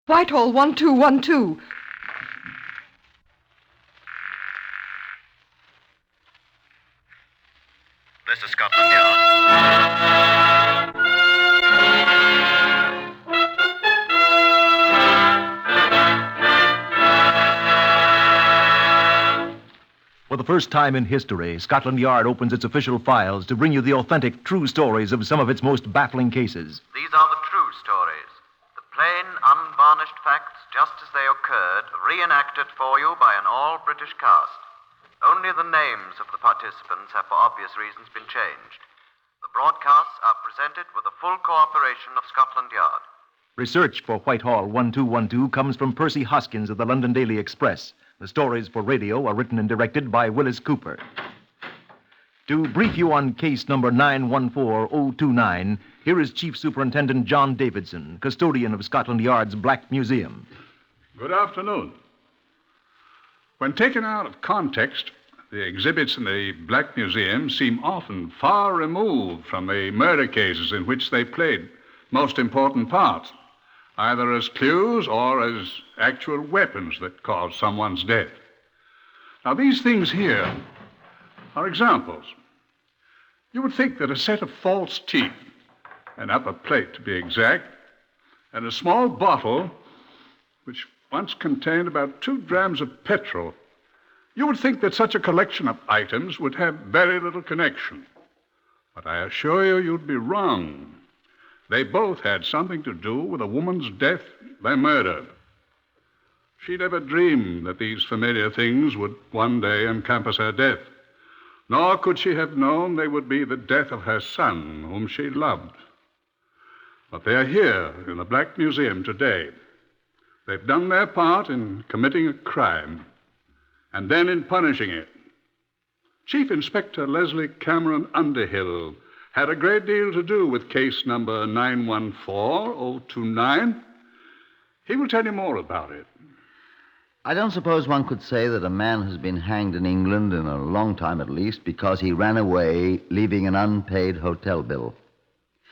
Whitehall 1212. This is Scotland Yard. For the first time in history, Scotland Yard opens its official files to bring you the authentic, true stories of some of its most baffling cases. These are the true stories. The plain, unvarnished facts, just as they occurred, reenacted for you by an all-British cast. Only the names of the participants have, for obvious reasons, been changed. The broadcasts are presented with the full cooperation of Scotland Yard. Research for Whitehall 1212 comes from Percy Hoskins of the London Daily Express. The stories for radio are written and directed by Wyllis Cooper. To brief you on case number 914029, here is Chief Superintendent John Davison, custodian of Scotland Yard's Black Museum. Good afternoon. When taken out of context, the exhibits in the Black Museum seem often far removed from the murder cases in which they played most important parts, either as clues or as actual weapons that caused someone's death. Now, these things here are examples. You would think that a set of false teeth, an upper plate to be exact, and a small bottle, which once contained about 2 grams of petrol, you would think that such a collection of items would have very little connection. But I assure you, you'd be wrong. They both had something to do with a woman's death by murder. She never dreamed that these familiar things would one day encompass her death, nor could she have known they would be the death of her son, whom she loved. But they are here in the Black Museum today. They've done their part in committing a crime, and then in punishing it. Chief Inspector Leslie Cameron Underhill had a great deal to do with case number 914029. He will tell you more about it. I don't suppose one could say that a man has been hanged in England in a long time at least because he ran away, leaving an unpaid hotel bill.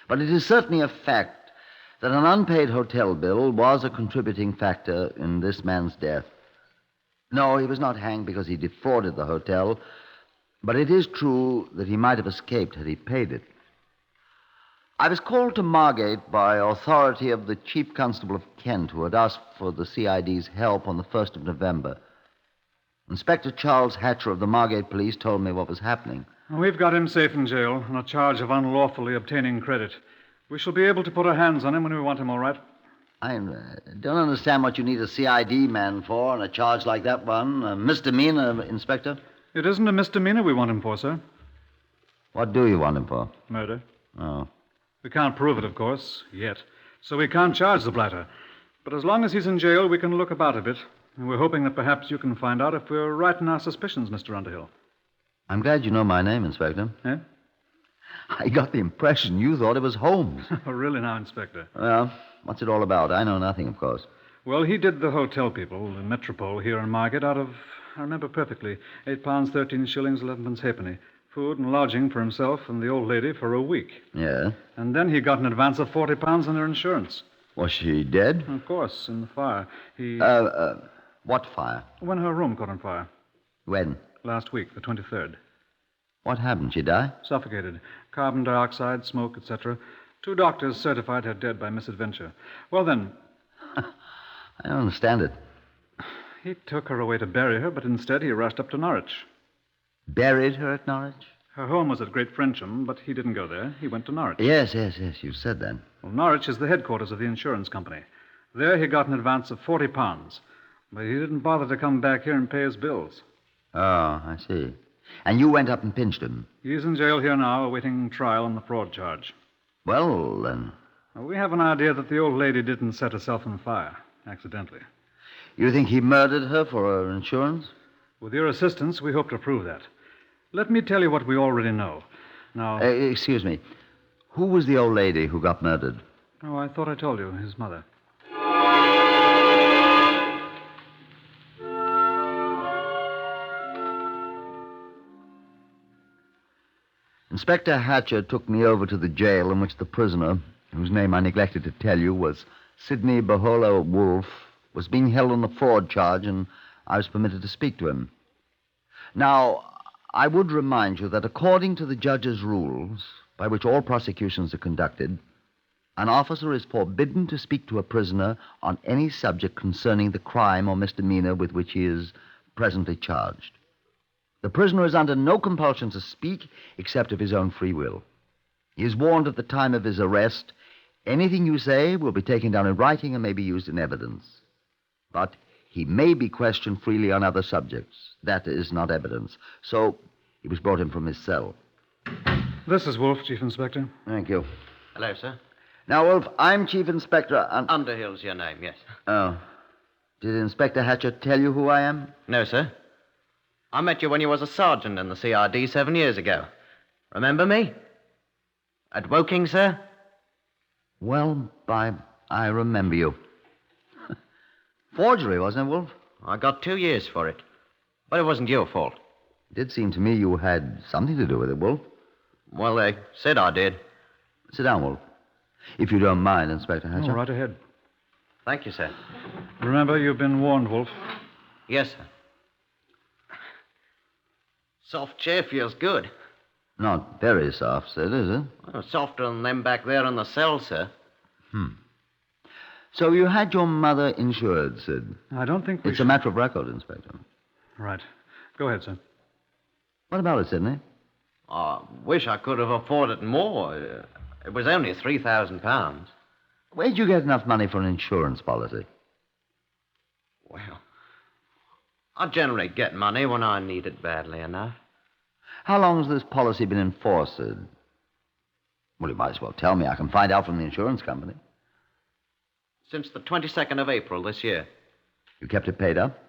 But it is certainly a fact that an unpaid hotel bill was a contributing factor in this man's death. No, he was not hanged because he defrauded the hotel, but it is true that he might have escaped had he paid it. I was called to Margate by authority of the Chief Constable of Kent, who had asked for the CID's help on the 1st of November. Inspector Charles Hatcher of the Margate Police told me what was happening. We've got him safe in jail on a charge of unlawfully obtaining credit. We shall be able to put our hands on him when we want him, all right? I don't understand what you need a CID man for on a charge like that one. A misdemeanor, Inspector? It isn't a misdemeanor we want him for, sir. What do you want him for? Murder. Oh. We can't prove it, of course, yet. So we can't charge the blatter. But as long as he's in jail, we can look about a bit. And we're hoping that perhaps you can find out if we're right in our suspicions, Mr. Underhill. I'm glad you know my name, Inspector. Eh? I got the impression you thought it was Holmes. Oh, really now, Inspector? Well, what's it all about? I know nothing, of course. Well, he did the hotel people, the Metropole here in Margate, out of, I remember perfectly, £8, 13 shillings, 11 halfpenny. Food and lodging for himself and the old lady for a week. Yeah? And then he got an advance of £40 on her insurance. Was she dead? Of course, in the fire. What fire? When her room caught on fire. When? Last week, the 23rd. What happened? She die? Suffocated. Carbon dioxide, smoke, etc. 2 doctors certified her dead by misadventure. Well, then... I don't understand it. He took her away to bury her, but instead he rushed up to Norwich. Buried her at Norwich? Her home was at Great Frensham, but he didn't go there. He went to Norwich. Yes. You said that. Well, Norwich is the headquarters of the insurance company. There he got an advance of £40, but he didn't bother to come back here and pay his bills. Oh, I see. And you went up and pinched him? He's in jail here now, awaiting trial on the fraud charge. Well, then... Well, we have an idea that the old lady didn't set herself on fire, accidentally. You think he murdered her for her insurance? With your assistance, we hope to prove that. Let me tell you what we already know. Now... excuse me. Who was the old lady who got murdered? Oh, I thought I told you. His mother. Inspector Hatcher took me over to the jail in which the prisoner, whose name I neglected to tell you, was Sidney Bahola Wolfe, was being held on the fraud charge, and I was permitted to speak to him. Now, I would remind you that according to the judge's rules, by which all prosecutions are conducted, an officer is forbidden to speak to a prisoner on any subject concerning the crime or misdemeanor with which he is presently charged. The prisoner is under no compulsion to speak except of his own free will. He is warned at the time of his arrest, anything you say will be taken down in writing and may be used in evidence. But he may be questioned freely on other subjects. That is not evidence. So he was brought in from his cell. This is Wolfe, Chief Inspector. Thank you. Hello, sir. Now, Wolfe, I'm Chief Inspector... Underhill's your name, yes. Oh. Did Inspector Hatcher tell you who I am? No, sir. I met you when you was a sergeant in the CRD 7 years ago. Remember me? At Woking, sir? Well, I remember you. Forgery, wasn't it, Wolfe? I got 2 years for it. But it wasn't your fault. It did seem to me you had something to do with it, Wolfe. Well, they said I did. Sit down, Wolfe. If you don't mind, Inspector Hatcher. Oh, right ahead. Thank you, sir. Remember, you've been warned, Wolfe. Yes, sir. Soft chair feels good. Not very soft, Sid, is it? Well, softer than them back there in the cell, sir. So you had your mother insured, Sid. I don't think we It's a matter of record, Inspector. Right. Go ahead, sir. What about it, Sidney? I wish I could have afforded more. It was only £3,000. Where'd you get enough money for an insurance policy? Well, I generally get money when I need it badly enough. How long has this policy been in force, Sid? Well, you might as well tell me. I can find out from the insurance company. Since the 22nd of April this year. You kept it paid up?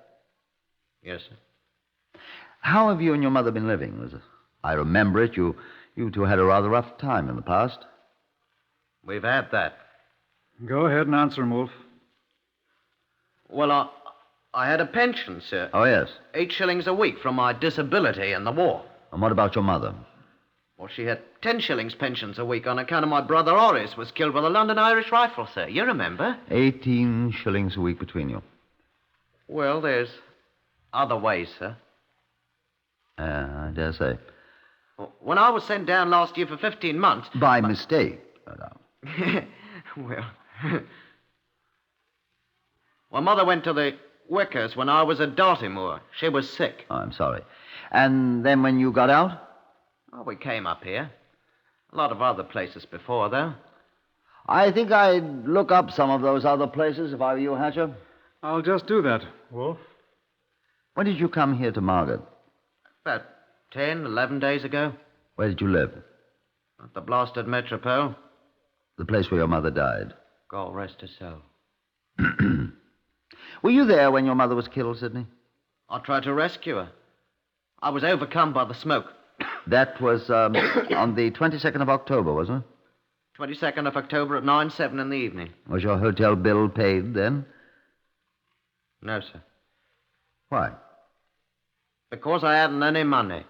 Yes, sir. How have you and your mother been living? I remember it. You two had a rather rough time in the past. We've had that. Go ahead and answer him, Wolfe. Well, I had a pension, sir. Oh, yes. 8 shillings a week from my disability in the war. And what about your mother? Well, she had 10 shillings pensions a week on account of my brother Horace was killed with a London Irish rifle, sir. You remember? 18 shillings a week between you. Well, there's other ways, sir. I dare say. When I was sent down last year for 15 months... By mistake, no doubt. Well... My mother went to the Wickers when I was at Dartmoor. She was sick. Oh, I'm sorry. And then when you got out? Oh, we came up here. A lot of other places before, though. I think I'd look up some of those other places if I were you, Hatcher. I'll just do that, Wolfe. When did you come here to Margate? About 10, 11 days ago. Where did you live? At the blasted Metropole. The place where your mother died. God rest her soul. Were you there when your mother was killed, Sidney? I tried to rescue her. I was overcome by the smoke. That was on the 22nd of October, wasn't it? 22nd of October at 9:07 in the evening. Was your hotel bill paid then? No, sir. Why? Because I hadn't any money.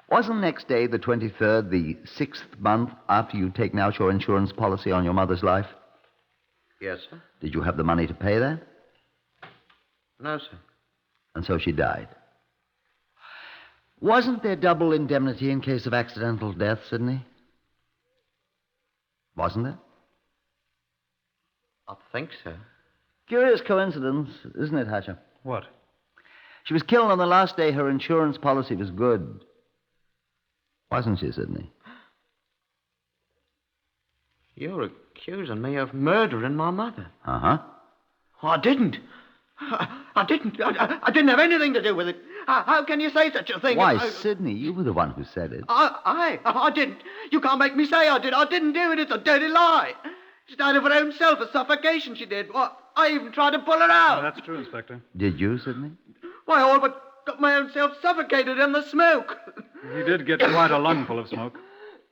Wasn't next day, the 23rd, the 6th month after you'd taken out your insurance policy on your mother's life? Yes, sir. Did you have the money to pay that? No, sir. And so she died. Wasn't there double indemnity in case of accidental death, Sidney? Wasn't there? I think so. Curious coincidence, isn't it, Hatcher? What? She was killed on the last day her insurance policy was good. Wasn't she, Sidney? You're accusing me of murdering my mother. Uh-huh. I didn't. I didn't. I didn't have anything to do with it. How can you say such a thing? Why, Sidney, you were the one who said it. I didn't. You can't make me say I did. I didn't do it. It's a dirty lie. She died of her own self, a suffocation she did. Well, I even tried to pull her out. That's true, Inspector. Did you, Sidney? Why, I all but got my own self suffocated in the smoke. He did get quite a lungful of smoke.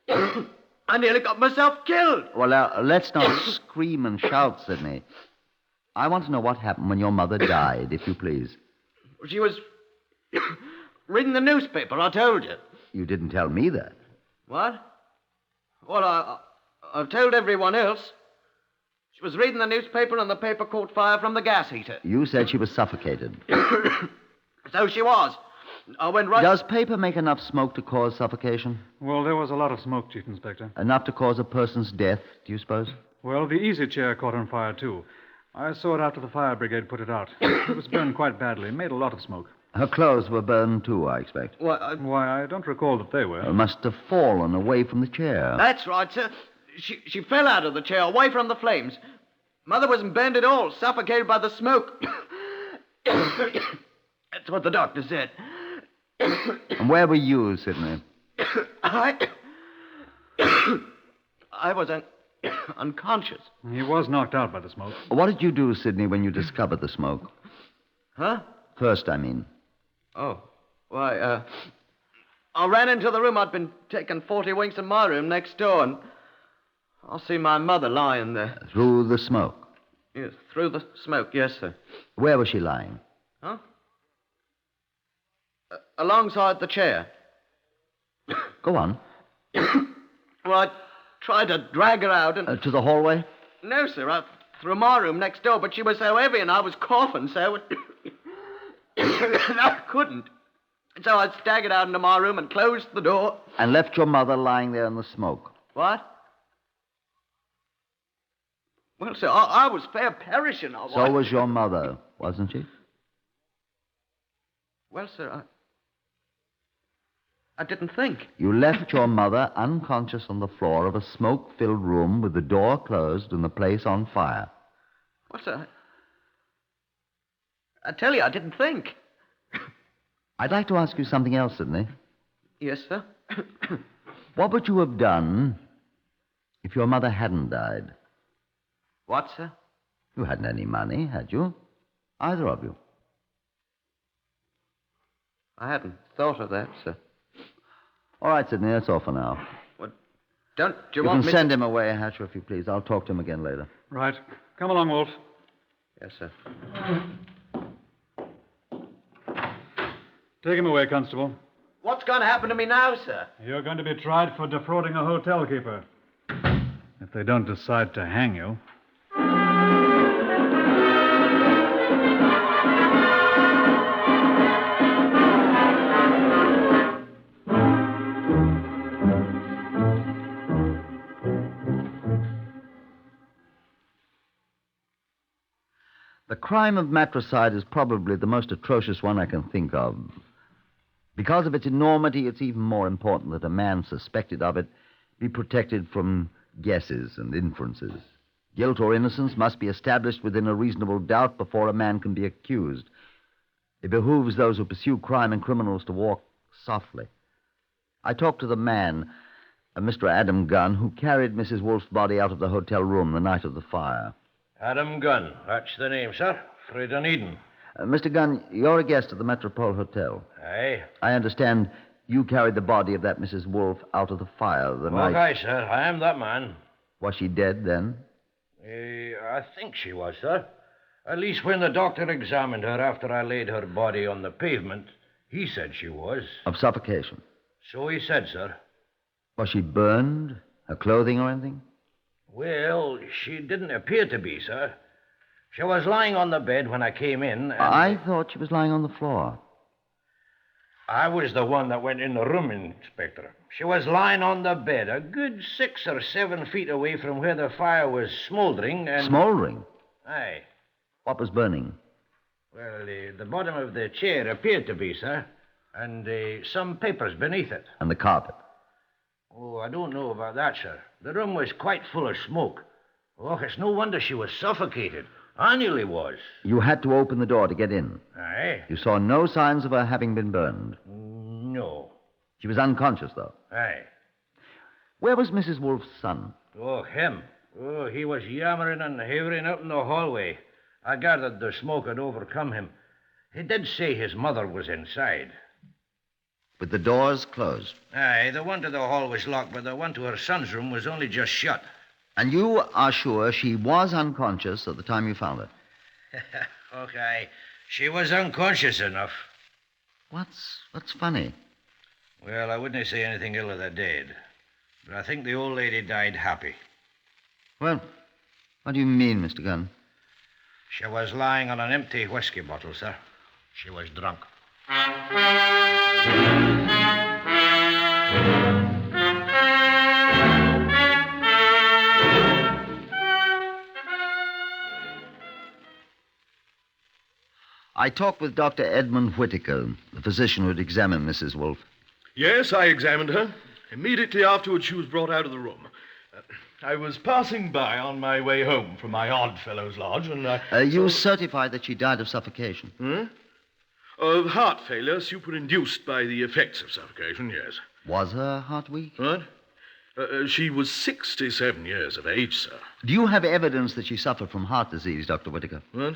I nearly got myself killed. Well, now, let's not scream and shout, Sidney. I want to know what happened when your mother died, if you please. She was reading the newspaper, I told you. You didn't tell me that. What? Well, I've told everyone else. She was reading the newspaper and the paper caught fire from the gas heater. You said she was suffocated. So she was. I went right... Does paper make enough smoke to cause suffocation? Well, there was a lot of smoke, Chief Inspector. Enough to cause a person's death, do you suppose? Well, the easy chair caught on fire, too. I saw it after the fire brigade put it out. It was burned quite badly. It made a lot of smoke. Her clothes were burned, too, I expect. Why, I don't recall that they were. They must have fallen away from the chair. That's right, sir. She fell out of the chair, away from the flames. Mother wasn't burned at all, suffocated by the smoke. That's what the doctor said. And where were you, Sidney? I was unconscious. He was knocked out by the smoke. What did you do, Sidney, when you discovered the smoke? Huh? First, I mean. Oh. Why, I ran into the room. I'd been taking 40 winks in my room next door, and I see my mother lying there. Through the smoke? Yes, through the smoke, yes, sir. Where was she lying? Huh? Alongside the chair. Go on. Well, I tried to drag her out and... To the hallway? No, sir, through my room next door, but she was so heavy and I was coughing so... I couldn't. So I staggered out into my room and closed the door. And left your mother lying there in the smoke? What? Well, sir, I was fair perishing. So was your mother, wasn't she? Well, sir, I didn't think. You left your mother unconscious on the floor of a smoke-filled room with the door closed and the place on fire. Well, sir, I tell you, I didn't think. I'd like to ask you something else, Sidney. Yes, sir? What would you have done if your mother hadn't died? What, sir? You hadn't any money, had you? Either of you. I hadn't thought of that, sir. All right, Sidney, that's all for now. Well, don't you You want can me... send him away, Hatcher, if you please. I'll talk to him again later. Right. Come along, Wolfe. Yes, sir. Take him away, Constable. What's going to happen to me now, sir? You're going to be tried for defrauding a hotel keeper. If they don't decide to hang you. The crime of matricide is probably the most atrocious one I can think of. Because of its enormity, it's even more important that a man suspected of it be protected from guesses and inferences. Guilt or innocence must be established within a reasonable doubt before a man can be accused. It behooves those who pursue crime and criminals to walk softly. I talked to the man, Mr. Adam Gunn, who carried Mrs. Wolfe's body out of the hotel room the night of the fire. Adam Gunn, that's the name, sir. For Dunedin. Mr. Gunn, you're a guest at the Metropole Hotel. Aye. I understand you carried the body of that Mrs. Wolfe out of the fire the night... Aye, sir. I am that man. Was she dead then? I think she was, sir. At least when the doctor examined her after I laid her body on the pavement, he said she was. Of suffocation? So he said, sir. Was she burned? Her clothing or anything? Well, she didn't appear to be, sir. She was lying on the bed when I came in, and... I thought she was lying on the floor. I was the one that went in the room, Inspector. She was lying on the bed, a good 6 or 7 feet away from where the fire was smouldering, and... Smouldering? Aye. What was burning? Well, the bottom of the chair appeared to be, sir, and some papers beneath it. And the carpet? Oh, I don't know about that, sir. The room was quite full of smoke. Oh, it's no wonder she was suffocated. I nearly was. You had to open the door to get in? Aye. You saw no signs of her having been burned? No. She was unconscious, though? Aye. Where was Mrs. Wolfe's son? Oh, him. Oh, he was yammering and havering out in the hallway. I gathered the smoke had overcome him. He did say his mother was inside. With the doors closed? Aye, the one to the hall was locked, but the one to her son's room was only just shut. And you are sure she was unconscious at the time you found her? Okay. She was unconscious enough. What's funny? Well, I wouldn't say anything ill of the dead. But I think the old lady died happy. Well, What do you mean, Mr. Gunn? She was lying on an empty whiskey bottle, sir. She was drunk. I talked with Dr. Edmund Whittaker, the physician who had examined Mrs. Wolfe. Yes, I examined her. Immediately afterwards, she was brought out of the room. I was passing by on my way home from my Oddfellows Lodge, and You certified that she died of suffocation? Of heart failure superinduced by the effects of suffocation, yes. Was her heart weak? What? She was 67 years of age, sir. Do you have evidence that she suffered from heart disease, Dr. Whittaker? What?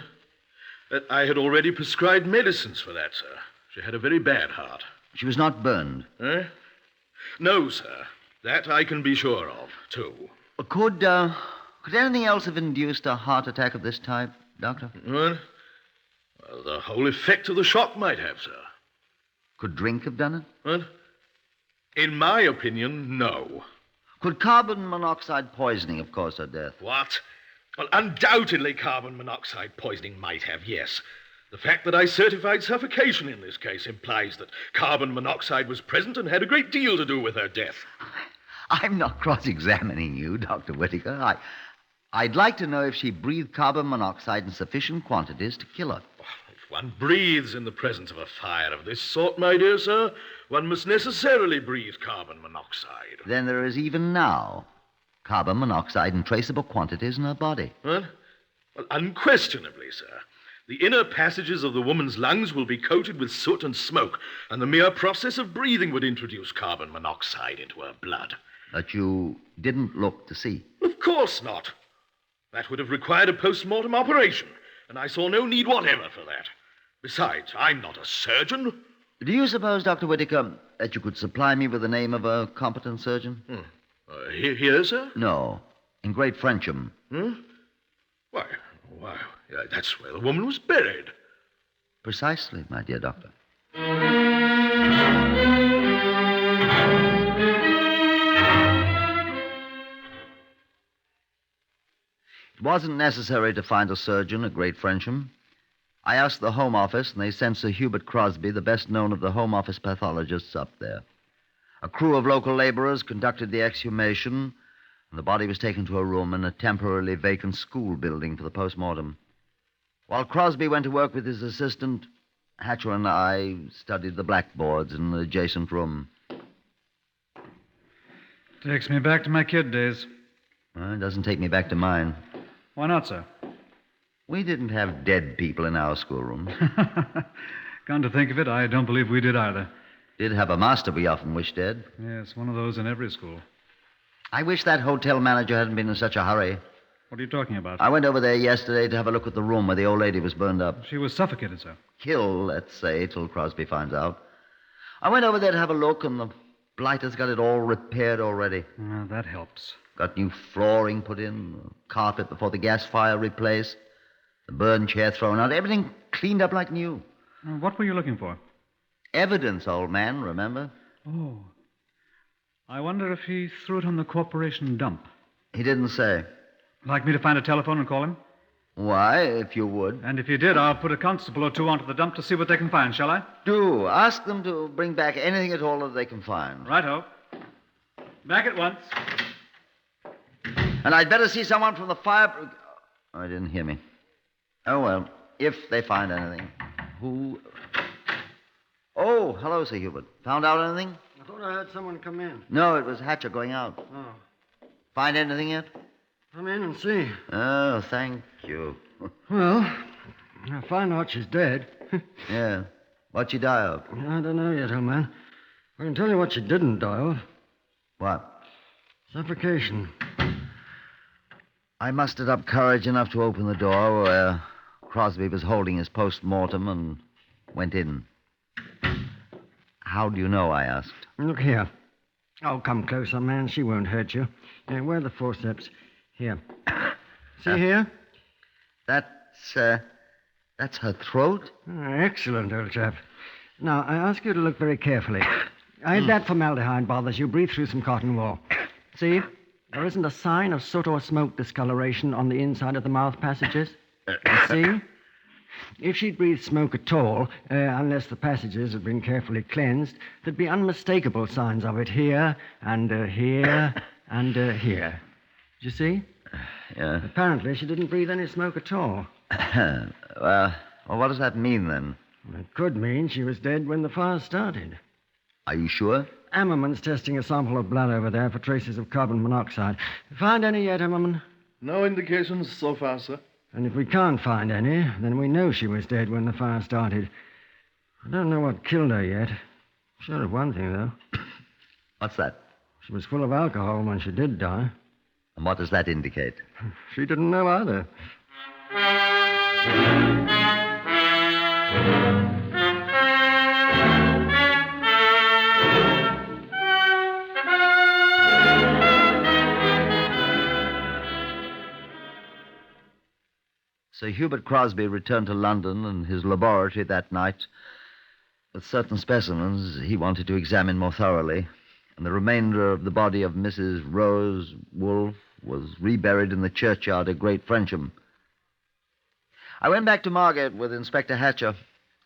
I had already prescribed medicines for that, sir. She had a very bad heart. She was not burned? No, sir. That I can be sure of, too. Could anything else have induced a heart attack of this type, Doctor? What? Well, the whole effect of the shock might have, sir. Could drink have done it? What? In my opinion, no. Could carbon monoxide poisoning have caused her death? What? Well, undoubtedly carbon monoxide poisoning might have, yes. The fact that I certified suffocation in this case implies that carbon monoxide was present and had a great deal to do with her death. I'm not cross-examining you, Dr. Whittaker. I'd like to know if she breathed carbon monoxide in sufficient quantities to kill her. If one breathes in the presence of a fire of this sort, my dear sir, one must necessarily breathe carbon monoxide. Then there is even now carbon monoxide in traceable quantities in her body. What? Well, unquestionably, sir. The inner passages of the woman's lungs will be coated with soot and smoke, and the mere process of breathing would introduce carbon monoxide into her blood. That you didn't look to see? Of course not. That would have required a post-mortem operation, and I saw no need whatever for that. Besides, I'm not a surgeon. Do you suppose, Dr. Whittaker, that you could supply me with the name of a competent surgeon? Here, sir? No, in Great Frensham. Why, that's where the woman was buried. Precisely, my dear doctor. It wasn't necessary to find a surgeon at Great Frensham. I asked the Home Office, and they sent Sir Hubert Crosby, the best known of the Home Office pathologists, up there. A crew of local laborers conducted the exhumation, and the body was taken to a room in a temporarily vacant school building for the post-mortem. While Crosby went to work with his assistant, Hatcher and I studied the blackboards in the adjacent room. Takes me back to my kid days. Well, it doesn't take me back to mine. Why not, sir? We didn't have dead people in our schoolroom. Come to think of it, I don't believe we did either. Did have a master we often wished dead. Yes, one of those in every school. I wish that hotel manager hadn't been in such a hurry. What are you talking about? I went over there yesterday to have a look at the room where the old lady was burned up. She was suffocated, sir. Killed, let's say, till Crosby finds out. I went over there to have a look, and the blighter's got it all repaired already. That helps. Got new flooring put in, the carpet before the gas fire replaced, the burned chair thrown out, everything cleaned up like new. What were you looking for? Evidence, old man, remember? Oh. I wonder if he threw it on the corporation dump. He didn't say. Like me to find a telephone and call him? Why, if you would. And if you did, I'll put a constable or two onto the dump to see what they can find, shall I? Do. Ask them to bring back anything at all that they can find. Righto. Back at once. And I'd better see someone from the fire... Oh, he didn't hear me. Oh, well, if they find anything. Who... Oh, hello, Sir Hubert. Found out anything? I thought I heard someone come in. No, it was Hatcher going out. Oh. Find anything yet? Come in and see. Oh, thank you. Well, I find out she's dead. Yeah. What'd she die of? I don't know yet, old man. I can tell you what she didn't die of. What? Suffocation. I mustered up courage enough to open the door where Crosby was holding his post-mortem and went in. How do you know, I asked. Look here. Oh, come closer, man. She won't hurt you. Where are the forceps? Here. See here? That's her throat? Excellent, old chap. Now, I ask you to look very carefully. If that formaldehyde bothers you, breathe through some cotton wool. See? There isn't a sign of soot or smoke discoloration on the inside of the mouth passages. You see? If she'd breathed smoke at all, unless the passages had been carefully cleansed, there'd be unmistakable signs of it here, and here, and here. Did you see? Yeah. Apparently, she didn't breathe any smoke at all. Well, what does that mean, then? It could mean she was dead when the fire started. Are you sure? Ammerman's testing a sample of blood over there for traces of carbon monoxide. Find any yet, Ammerman? No indications so far, sir. And if we can't find any, then we know she was dead when the fire started. I don't know what killed her yet. Sure of one thing, though. What's that? She was full of alcohol when she did die. And what does that indicate? She didn't know either. Sir Hubert Crosby returned to London and his laboratory that night with certain specimens he wanted to examine more thoroughly, and the remainder of the body of Mrs. Rose Wolfe was reburied in the churchyard at Great Frensham. I went back to Margate with Inspector Hatcher,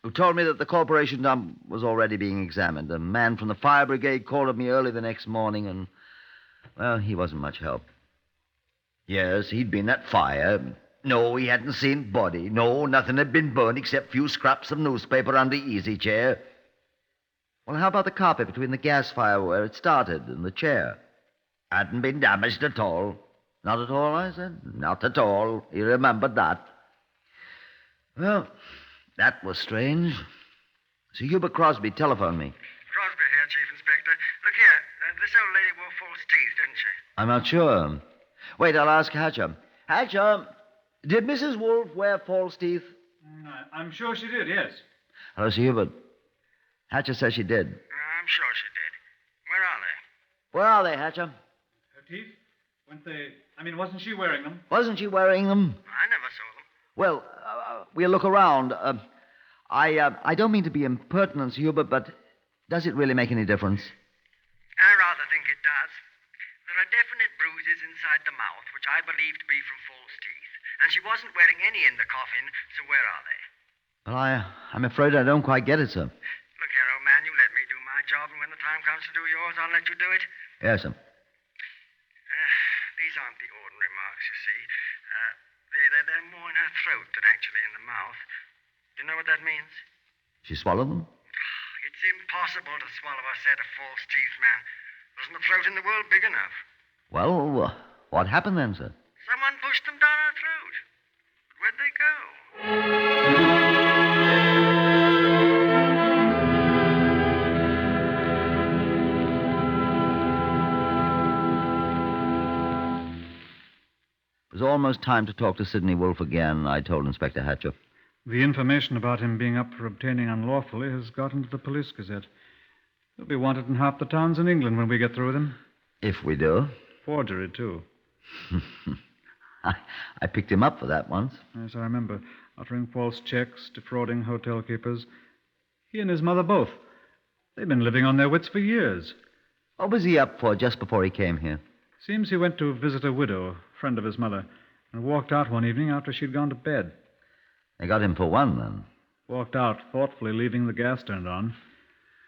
who told me that the corporation dump was already being examined. A man from the fire brigade called on me early the next morning, and, well, he wasn't much help. Yes, he'd been at fire. No, he hadn't seen body. No, nothing had been burned except few scraps of newspaper on the easy chair. Well, how about the carpet between the gas fire where it started and the chair? Hadn't been damaged at all. Not at all, I said. Not at all. He remembered that. Well, that was strange. Sir Hubert Crosby telephoned me. Crosby here, Chief Inspector. Look here, this old lady wore false teeth, didn't she? I'm not sure. Wait, I'll ask Hatcher. Hatcher, did Mrs. Wolfe wear false teeth? I'm sure she did, yes. Hello, Sir Hubert. Hatcher says she did. I'm sure she did. Where are they? Where are they, Hatcher? Her teeth? Wasn't she wearing them? Wasn't she wearing them? I never saw them. Well, we'll look around. I don't mean to be impertinent, Sir Hubert, but does it really make any difference? I rather think it does. There are definite bruises inside the mouth, which I believe to be from false teeth. And she wasn't wearing any in the coffin, so where are they? Well, I'm afraid I don't quite get it, sir. Look here, old man, you let me do my job, and when the time comes to do yours, I'll let you do it. Yes, sir. These aren't the ordinary marks, you see. They're more in her throat than actually in the mouth. Do you know what that means? She swallowed them? It's impossible to swallow a set of false teeth, man. There isn't a throat in the world big enough. Well, what happened then, sir? Someone pushed them down her throat. But where'd they go? It was almost time to talk to Sidney Wolfe again, I told Inspector Hatcher. The information about him being up for obtaining unlawfully has got into the police gazette. He'll be wanted in half the towns in England when we get through with him. If we do. Forgery, too. I picked him up for that once. Yes, I remember. Uttering false checks, defrauding hotel keepers. He and his mother both. They've been living on their wits for years. What was he up for just before he came here? Seems he went to visit a widow, a friend of his mother, and walked out one evening after she'd gone to bed. They got him for one, then. Walked out, thoughtfully leaving the gas turned on.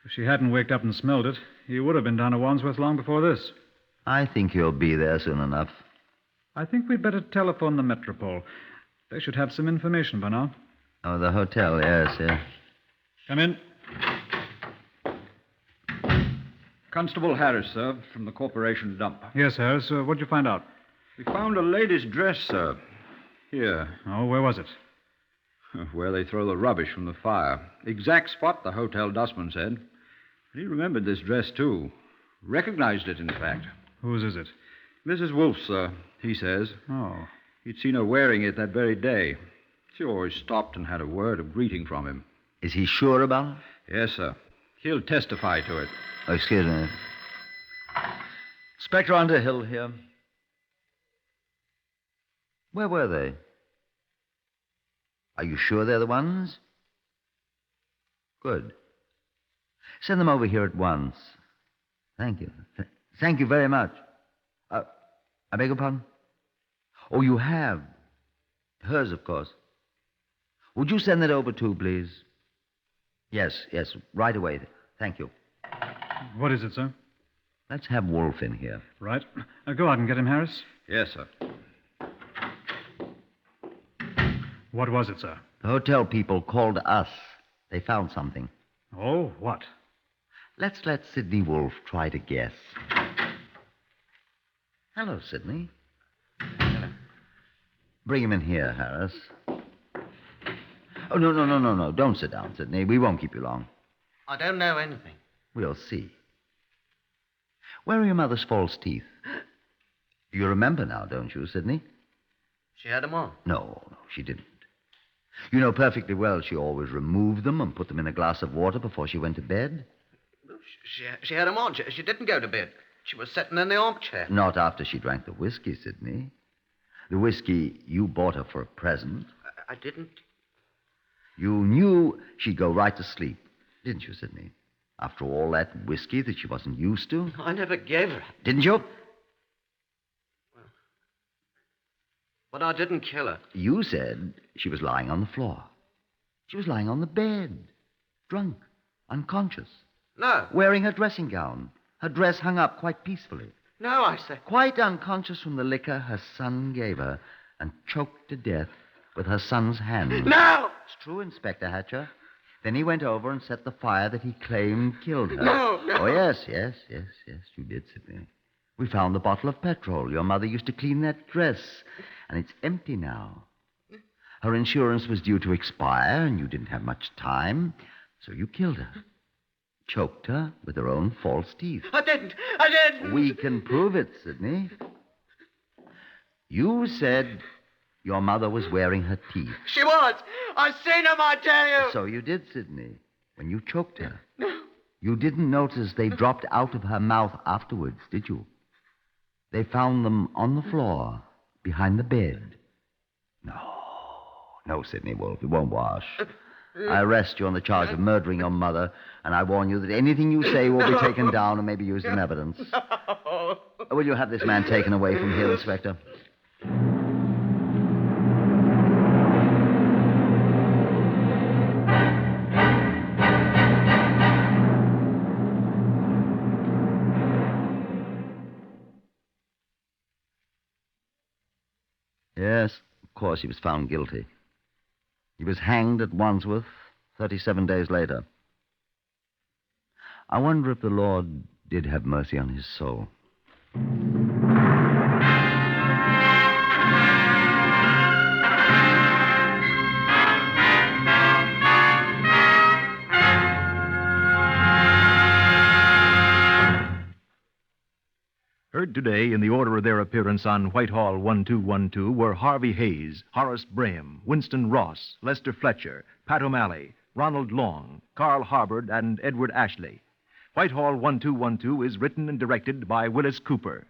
If she hadn't waked up and smelled it, he would have been down to Wandsworth long before this. I think he'll be there soon enough. I think we'd better telephone the Metropole. They should have some information by now. Oh, the hotel, yes. Come in. Constable Harris, sir, from the corporation dump. Yes, Harris. What'd you find out? We found a lady's dress, sir. Here. Oh, where was it? Where they throw the rubbish from the fire. Exact spot, the hotel dustman said. He remembered this dress, too. Recognized it, in fact. Whose is it? Mrs. Wolfe, sir, he says. Oh. He'd seen her wearing it that very day. She always stopped and had a word of greeting from him. Is he sure about it? Yes, sir. He'll testify to it. Oh, excuse me. Inspector Underhill here. Where were they? Are you sure they're the ones? Good. Send them over here at once. Thank you. Thank you very much. I beg your pardon? Oh, you have. Hers, of course. Would you send that over too, please? Yes, right away. Thank you. What is it, sir? Let's have Wolfe in here. Right. Go out and get him, Harris. Yes, sir. What was it, sir? The hotel people called us. They found something. Oh, what? Let's let Sidney Wolfe try to guess. Hello, Sidney. Hello. Bring him in here, Harris. Oh, no. Don't sit down, Sidney. We won't keep you long. I don't know anything. We'll see. Where are your mother's false teeth? You remember now, don't you, Sidney? She had them on. No, she didn't. You know perfectly well she always removed them and put them in a glass of water before she went to bed. She had them on. She didn't go to bed. She was sitting in the armchair. Not after she drank the whiskey, Sidney. The whiskey you bought her for a present. I didn't. You knew she'd go right to sleep, didn't you, Sidney? After all that whiskey that she wasn't used to. I never gave her. Didn't you? But I didn't kill her. You said she was lying on the floor. She was lying on the bed. Drunk. Unconscious. No. Wearing her dressing gown. Her dress hung up quite peacefully. No, I said. Quite unconscious from the liquor her son gave her and choked to death with her son's hand. No! It's true, Inspector Hatcher. Then he went over and set the fire that he claimed killed her. No. Oh, yes, you did, Sidney. We found the bottle of petrol. Your mother used to clean that dress, and it's empty now. Her insurance was due to expire, and you didn't have much time, so you killed her. Choked her with her own false teeth. I didn't. We can prove it, Sidney. You said your mother was wearing her teeth. She was. I seen them, I tell you. So you did, Sidney, when you choked her. You didn't notice they dropped out of her mouth afterwards, did you? They found them on the floor, behind the bed. No, Sidney Wolfe, it won't wash. I arrest you on the charge of murdering your mother, and I warn you that anything you say will be taken down and may be used in evidence. No. Will you have this man taken away from here, Inspector? Yes, of course he was found guilty. He was hanged at Wandsworth 37 days later. I wonder if the Lord did have mercy on his soul. Heard today in the order of their appearance on Whitehall 1212 were Harvey Hayes, Horace Braham, Winston Ross, Lester Fletcher, Pat O'Malley, Ronald Long, Carl Harbord, and Edward Ashley. Whitehall 1212 is written and directed by Wyllis Cooper.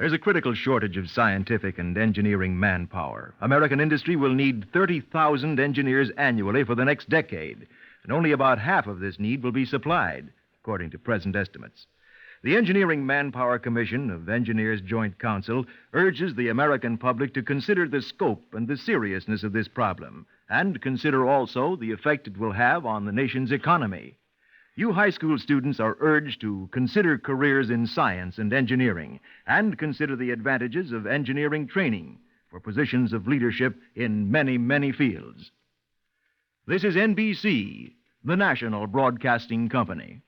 There's a critical shortage of scientific and engineering manpower. American industry will need 30,000 engineers annually for the next decade, and only about half of this need will be supplied, according to present estimates. The Engineering Manpower Commission of Engineers Joint Council urges the American public to consider the scope and the seriousness of this problem, and consider also the effect it will have on the nation's economy. You high school students are urged to consider careers in science and engineering, and consider the advantages of engineering training for positions of leadership in many, many fields. This is NBC, the national broadcasting company.